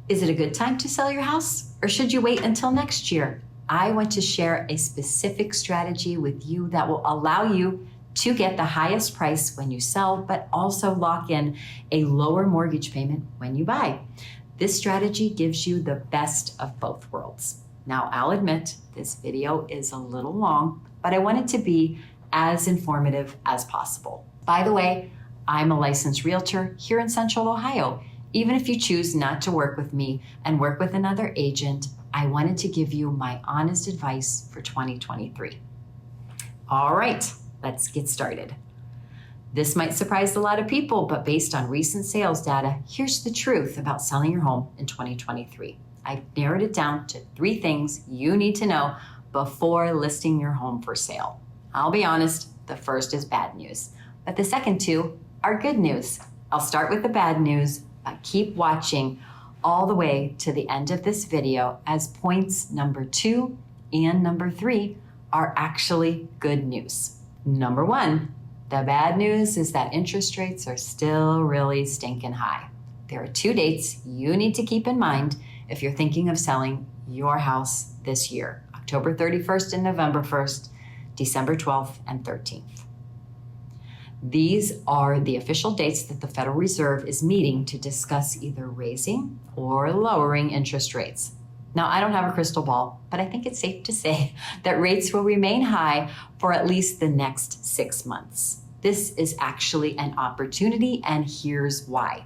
Is it a good time to sell your house, or should you wait until next year? I want to share a specific strategy with you that will allow you to get the highest price when you sell, but also lock in a lower mortgage payment when you buy. This strategy gives you the best of both worlds. Now, I'll admit this video is a little long, but I want it to be as informative as possible. By the way, I'm a licensed realtor here in Central Ohio. Even if you choose not to work with me and work with another agent, I wanted to give you my honest advice for 2023. All right, let's get started. This might surprise a lot of people, but based on recent sales data, here's the truth about selling your home in 2023. I've narrowed it down to 3 things you need to know before listing your home for sale. I'll be honest, the first is bad news, but the second 2 are good news. I'll start with the bad news, but keep watching all the way to the end of this video, as points number 2 and number 3 are actually good news. Number 1, the bad news is that interest rates are still really stinking high. There are 2 dates you need to keep in mind if you're thinking of selling your house this year: October 31st and November 1st, December 12th and 13th. These are the official dates that the Federal Reserve is meeting to discuss either raising or lowering interest rates. Now, I don't have a crystal ball, but I think it's safe to say that rates will remain high for at least the next 6 months. This is actually an opportunity, and here's why.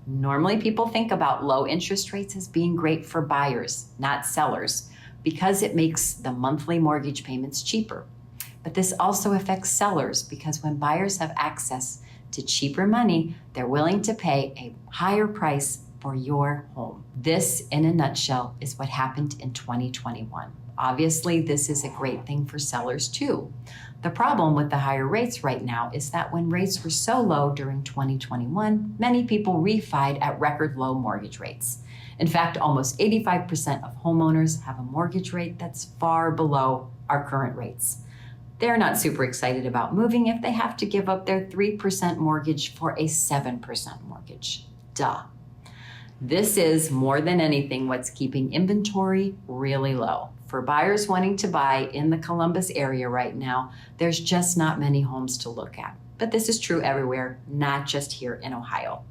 Normally, people think about low interest rates as being great for buyers, not sellers, because it makes the monthly mortgage payments cheaper. But this also affects sellers, because when buyers have access to cheaper money, they're willing to pay a higher price for your home. This, in a nutshell, is what happened in 2021. Obviously, this is a great thing for sellers too. The problem with the higher rates right now is that when rates were so low during 2021, many people refied at record low mortgage rates. In fact, almost 85% of homeowners have a mortgage rate that's far below our current rates. They're not super excited about moving if they have to give up their 3% mortgage for a 7% mortgage. Duh. This is, more than anything, what's keeping inventory really low. For buyers wanting to buy in the Columbus area right now, there's just not many homes to look at. But this is true everywhere, not just here in Ohio.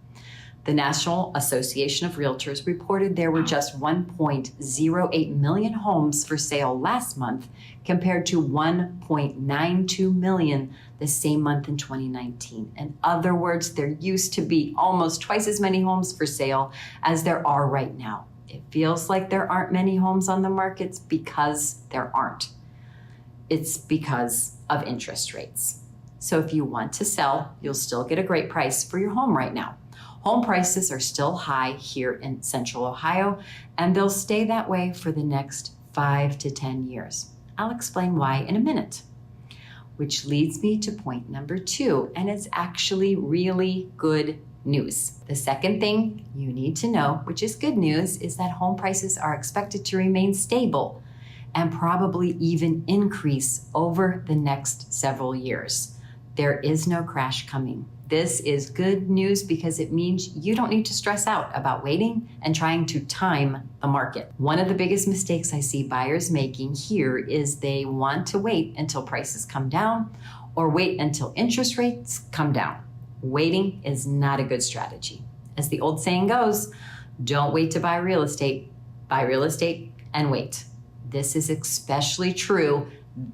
The National Association of Realtors reported there were just 1.08 million homes for sale last month, compared to 1.92 million the same month in 2019. In other words, there used to be almost twice as many homes for sale as there are right now. It feels like there aren't many homes on the markets because there aren't. It's because of interest rates. So if you want to sell, you'll still get a great price for your home right now. Home prices are still high here in Central Ohio, and they'll stay that way for the next 5 to 10 years. I'll explain why in a minute. Which leads me to point number 2, and it's actually really good news. The second thing you need to know, which is good news, is that home prices are expected to remain stable and probably even increase over the next several years. There is no crash coming. This is good news because it means you don't need to stress out about waiting and trying to time the market. One of the biggest mistakes I see buyers making here is they want to wait until prices come down or wait until interest rates come down. Waiting is not a good strategy. As the old saying goes, don't wait to buy real estate and wait. This is especially true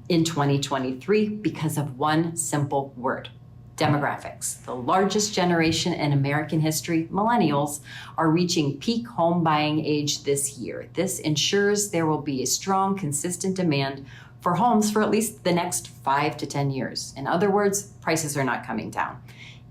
in 2023 because of one simple word: demographics. The largest generation in American history, millennials, are reaching peak home buying age this year. This ensures there will be a strong, consistent demand for homes for at least the next 5 to 10 years. In other words, prices are not coming down.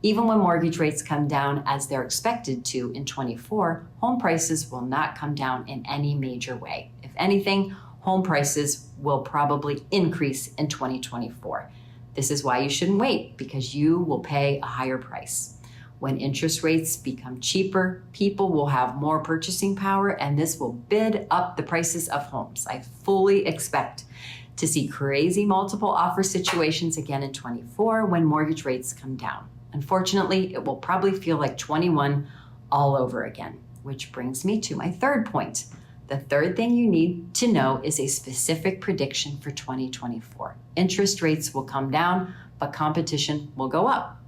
Even when mortgage rates come down as they're expected to in 24, home prices will not come down in any major way. If anything, home prices will probably increase in 2024. This is why you shouldn't wait, because you will pay a higher price. When interest rates become cheaper, people will have more purchasing power, and this will bid up the prices of homes. I fully expect to see crazy multiple offer situations again in 24 when mortgage rates come down. Unfortunately, it will probably feel like 21 all over again. which brings me to my third point. The third thing you need to know is a specific prediction for 2024. Interest rates will come down, but competition will go up.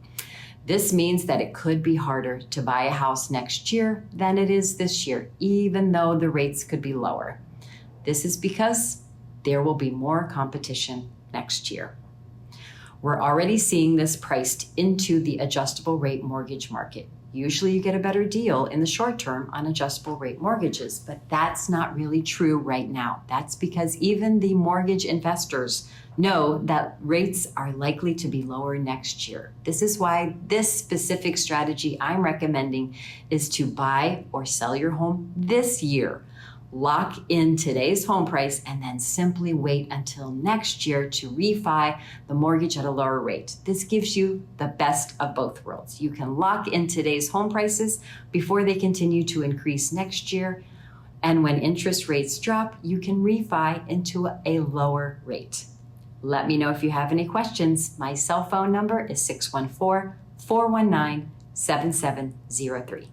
This means that it could be harder to buy a house next year than it is this year, even though the rates could be lower. This is because there will be more competition next year. We're already seeing this priced into the adjustable rate mortgage market. Usually you get a better deal in the short term on adjustable rate mortgages, but that's not really true right now. That's because even the mortgage investors know that rates are likely to be lower next year. This is why this specific strategy I'm recommending is to buy or sell your home this year. Lock in today's home price and then simply wait until next year to refi the mortgage at a lower rate. This gives you the best of both worlds. You can lock in today's home prices before they continue to increase next year. And when interest rates drop, you can refi into a lower rate. Let me know if you have any questions. My cell phone number is 614-419-7703.